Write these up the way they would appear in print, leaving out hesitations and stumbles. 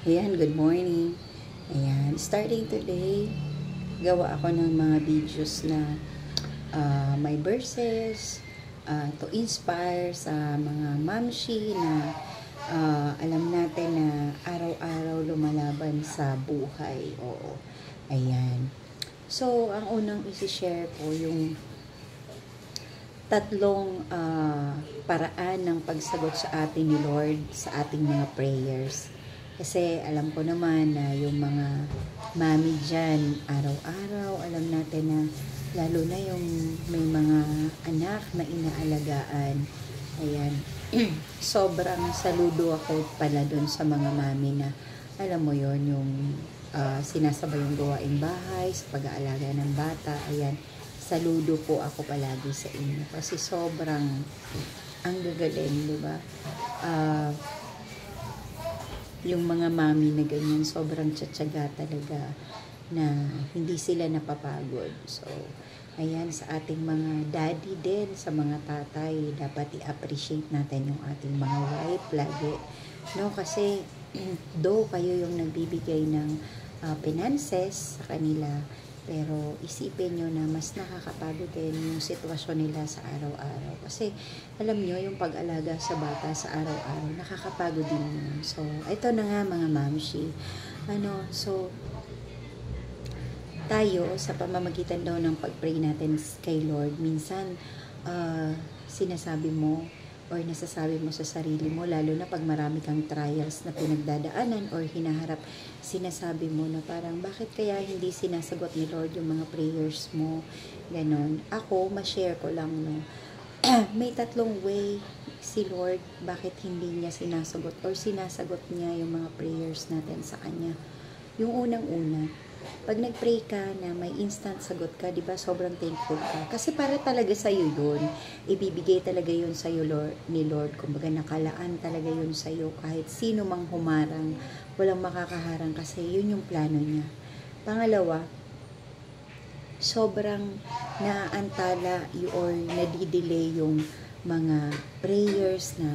Ayan, good morning. Ayan, starting today, gawa ako ng mga videos na may verses to inspire sa mga mamshi na alam natin na araw-araw lumalaban sa buhay. Oo. Ayan. So, ang unang isi-share ko yung tatlong paraan ng pagsagot sa atin ni Lord sa ating mga prayers. Kasi alam ko naman na yung mga mami dyan, araw-araw, alam natin na lalo na yung may mga anak na inaalagaan. Ayan. Sobrang saludo ako pala dun sa mga mami na alam mo yon yung sinasabay yung gawaing bahay sa pag-aalaga ng bata. Ayan. Saludo po ako palagi sa inyo kasi sobrang ang gagaling, di ba? Yung mga mami na ganyan, sobrang tsatsaga talaga na hindi sila napapagod. So, ayan, sa ating mga daddy din, sa mga tatay, dapat i-appreciate natin yung ating mga wife lagi. No, kasi though kayo yung nagbibigay ng finances sa kanila, pero isipin nyo na mas nakakapagod din yung sitwasyon nila sa araw-araw. Kasi alam nyo, yung pag-alaga sa bata sa araw-araw, nakakapagod din yun. So, ito na nga mga mamshi. So, tayo, sa pamamagitan daw ng pag-pray natin kay Lord, minsan, sinasabi mo, or nasasabi mo sa sarili mo, lalo na pag marami kang trials na pinagdadaanan or hinaharap, sinasabi mo na parang bakit kaya hindi sinasagot ni Lord yung mga prayers mo, ganon. Ako, ma-share ko lang, no, may tatlong way si Lord bakit hindi niya sinasagot or sinasagot niya yung mga prayers natin sa Kanya. Yung unang-una, pag nag-pray ka na may instant sagot ka, di ba, sobrang thankful ka. Kasi para talaga sa'yo yun. Ibibigay talaga yun sa'yo ni Lord. Kumbaga nakalaan talaga yun sa'yo. Kahit sino mang humarang, walang makakaharang kasi yun yung plano niya. Pangalawa, sobrang naantala or nadidelay yung mga prayers na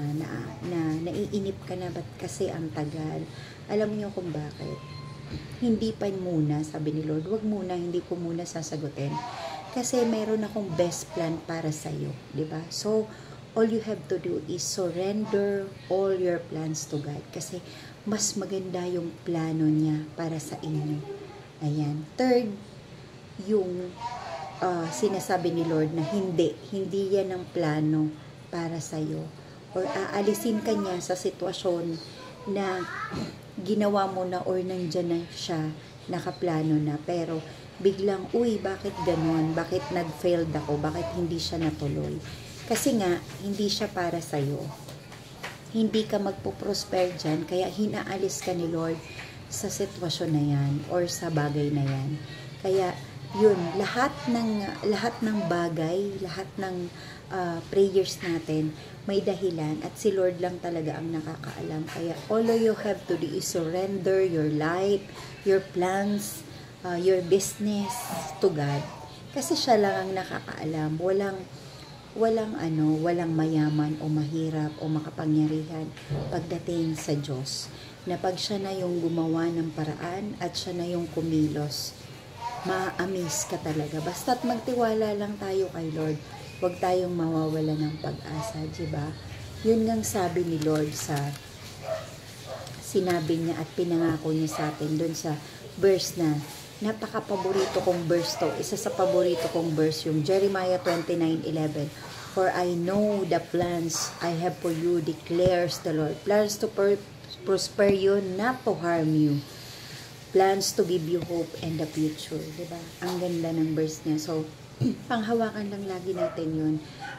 naiinip ka na, ba't kasi ang tagal. Alam niyo kung bakit? Hindi pa muna, sabi ni Lord, wag muna, hindi ko muna sasagutin. Kasi mayroon akong best plan para sa'yo, di ba? So, all you have to do is surrender all your plans to God. Kasi mas maganda yung plano niya para sa inyo. Ayan. Third, yung sinasabi ni Lord na hindi yan ang plano para sa'yo. Or aalisin ka niya sa sitwasyon na ginawa mo na or nandyan na siya, nakaplano na, pero biglang, uy, bakit ganon? Bakit nag-failed ako? Bakit hindi siya natuloy? Kasi nga, hindi siya para sa'yo. Hindi ka magpo-prosper dyan, kaya hinaalis ka ni Lord sa sitwasyon na yan or sa bagay na yan. Kaya, yun, lahat ng bagay, lahat ng prayers natin, may dahilan at si Lord lang talaga ang nakakaalam. Kaya all you have to do is surrender your life, your plans, your business to God. Kasi siya lang ang nakakaalam. Walang mayaman o mahirap o makapangyarihan pagdating sa Diyos. Na pag siya na yung gumawa ng paraan at siya na yung kumilos, ma-amaze ka talaga. Basta't magtiwala lang tayo kay Lord. Huwag tayong mawawala ng pag-asa, diba? Yun ngang sabi ni Lord sa sinabi niya at pinangako niya sa atin doon sa verse na napaka-paborito kong verse to. Isa sa paborito kong verse yung Jeremiah 29:11. For I know the plans I have for you, declares the Lord. Plans to prosper you, not to harm you. Plans to give you hope and the future, diba? Ang ganda ng verse niya. So, panghawakan lang lagi natin yun.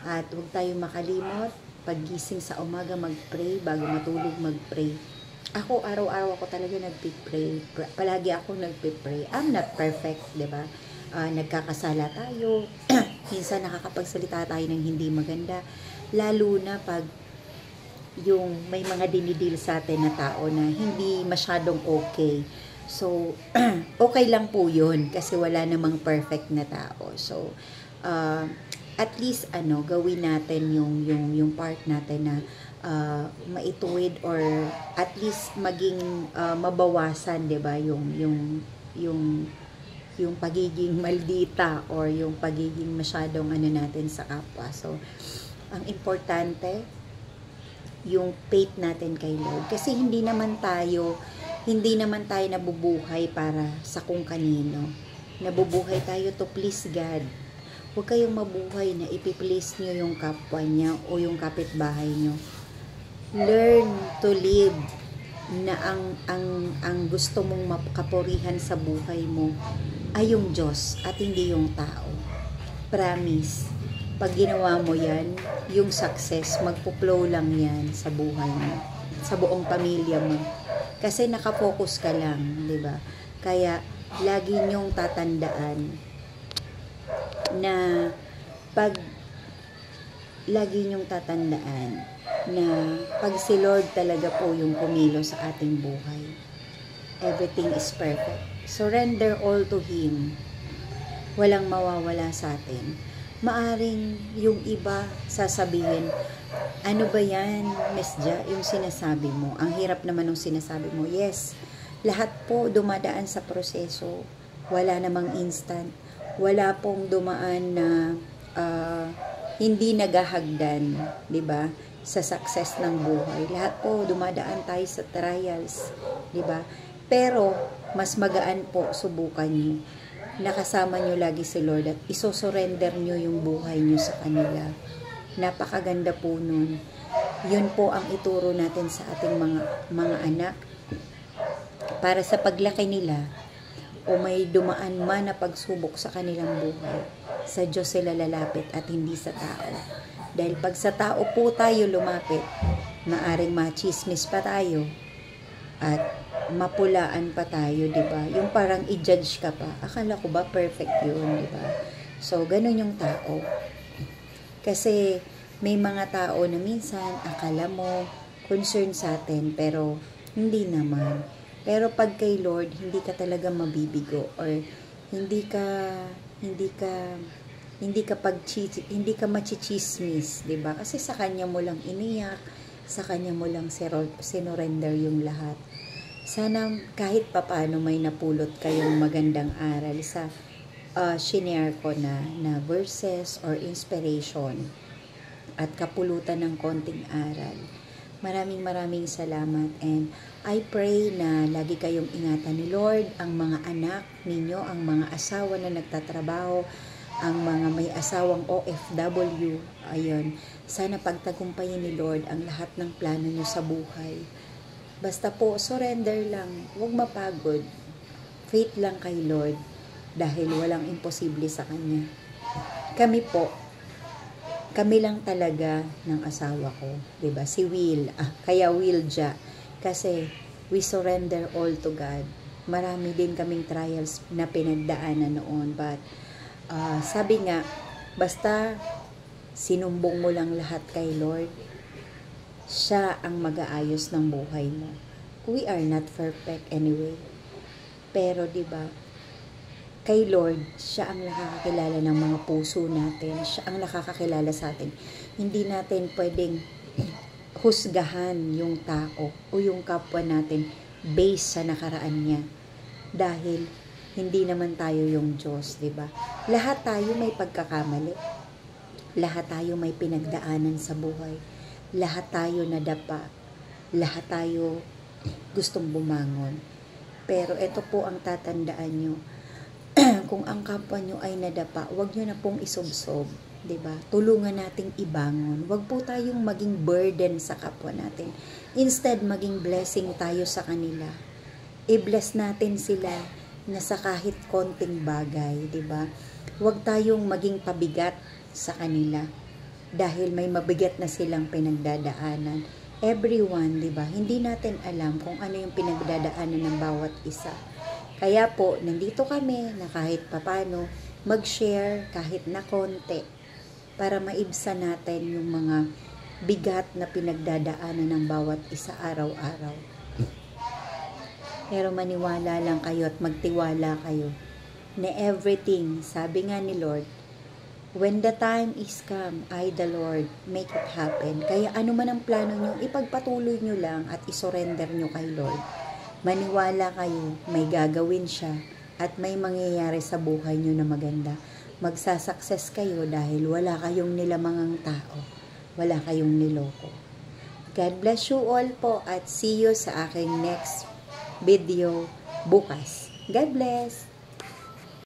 At huwag tayong makalimot, paggising sa umaga mag-pray, bago matulog mag-pray. Ako, araw-araw ako talaga nag-pray. Palagi ako nag-pray. I'm not perfect, diba? Nagkakasala tayo. Minsan nakakapagsalita tayo ng hindi maganda. Lalo na pag yung may mga dinidil sa atin na tao na hindi masyadong okay. So, okay lang po yun kasi wala namang perfect na tao. So, at least gawin natin yung part natin na maituwid or at least maging mabawasan, 'di ba, yung pagiging maldita or yung pagiging masyadong ano natin sa kapwa. So ang importante yung faith natin kay Lord, kasi hindi naman tayo nabubuhay para sa kung kanino. Nabubuhay tayo to please God. Huwag kayong mabuhay na ipiplease nyo yung kapwa niya o yung kapitbahay nyo. Learn to live na ang gusto mong makapurihan sa buhay mo ay yung Diyos at hindi yung tao. Promise, pag ginawa mo yan, yung success, magpo-flow lang yan sa buhay mo, sa buong pamilya mo. Kasi nakafocus ka lang, di ba? Kaya, lagi nyong tatandaan na pag si Lord talaga po yung pumilo sa ating buhay, everything is perfect. Surrender all to Him. Walang mawawala sa atin. Maaring yung iba sasabihin, ano ba yan, Miss Ja, yung sinasabi mo? Ang hirap naman ng sinasabi mo. Yes, lahat po dumadaan sa proseso. Wala namang instant. Wala pong dumaan na hindi nagahagdan, di ba? Sa success ng buhay. Lahat po dumadaan tayo sa trials, di ba? Pero mas magaan po, subukan niyo. Nakasama nyo lagi si Lord at isosurrender nyo yung buhay nyo sa kanila. Napakaganda po nun. Yun po ang ituro natin sa ating mga anak. Para sa paglaki nila, o may dumaan man na pagsubok sa kanilang buhay, sa Diyos sila lalapit at hindi sa tao. Dahil pag sa tao po tayo lumapit, maaring machismis pa tayo at mapulaan pa tayo, di ba? Yung parang i-judge ka pa. Akala ko ba perfect yun, di ba? So, ganun yung tao. Kasi may mga tao na minsan akala mo concern sa atin, pero hindi naman. Pero pag kay Lord, hindi ka talaga mabibigo or hindi ka machichismis, 'di ba? Kasi sa kanya mo lang iniyak, sa kanya mo lang sinurrender yung lahat. Sana kahit papaano may napulot kayong magandang aral sa shinare ko na verses or inspiration at kapulutan ng konting aral. Maraming salamat, and I pray na lagi kayong ingatan ni Lord, ang mga anak ninyo, ang mga asawa na nagtatrabaho, ang mga may asawang OFW, ayun, sana pagtagumpayin ni Lord ang lahat ng plano nyo sa buhay. Basta po, surrender lang, huwag mapagod, faith lang kay Lord, dahil walang imposible sa Kanya. Kami lang talaga ng asawa ko, 'di ba? Si Will, kaya Will Ja, kasi we surrender all to God. Marami din kaming trials na pinagdaanan noon, but sabi nga, basta sinumbong mo lang lahat kay Lord, siya ang mag-aayos ng buhay mo. We are not perfect anyway. Pero 'di ba? Kay Lord, siya ang nakakakilala ng mga puso natin. Siya ang nakakakilala sa atin. Hindi natin pwedeng husgahan yung tao o yung kapwa natin based sa nakaraan niya. Dahil hindi naman tayo yung Diyos, 'di ba? Lahat tayo may pagkakamali. Lahat tayo may pinagdaanan sa buhay. Lahat tayo nadapa. Lahat tayo gustong bumangon. Pero ito po ang tatandaan nyo. Kung ang kapwa nyo ay nadapa, huwag nyo na pong isubsob. 'Di ba? Tulungan nating ibangon. Huwag po tayong maging burden sa kapwa natin. Instead, maging blessing tayo sa kanila. I-bless natin sila na sa kahit konting bagay, 'di ba? Huwag tayong maging pabigat sa kanila dahil may mabigat na silang pinagdadaanan. Everyone, 'di ba? Hindi natin alam kung ano yung pinagdadaanan ng bawat isa. Kaya po, nandito kami na kahit papano mag-share kahit na konti para maibsan natin yung mga bigat na pinagdadaanan ng bawat isa araw-araw. Pero maniwala lang kayo at magtiwala kayo na everything, sabi nga ni Lord, When the time is come, I the Lord, make it happen. Kaya ano man ang plano nyo, ipagpatuloy nyo lang at isurrender nyo kay Lord. Maniwala kayo, may gagawin siya at may mangyayari sa buhay nyo na maganda. Magsasucess kayo dahil wala kayong nilamangang tao. Wala kayong niloko. God bless you all po at see you sa aking next video bukas. God bless!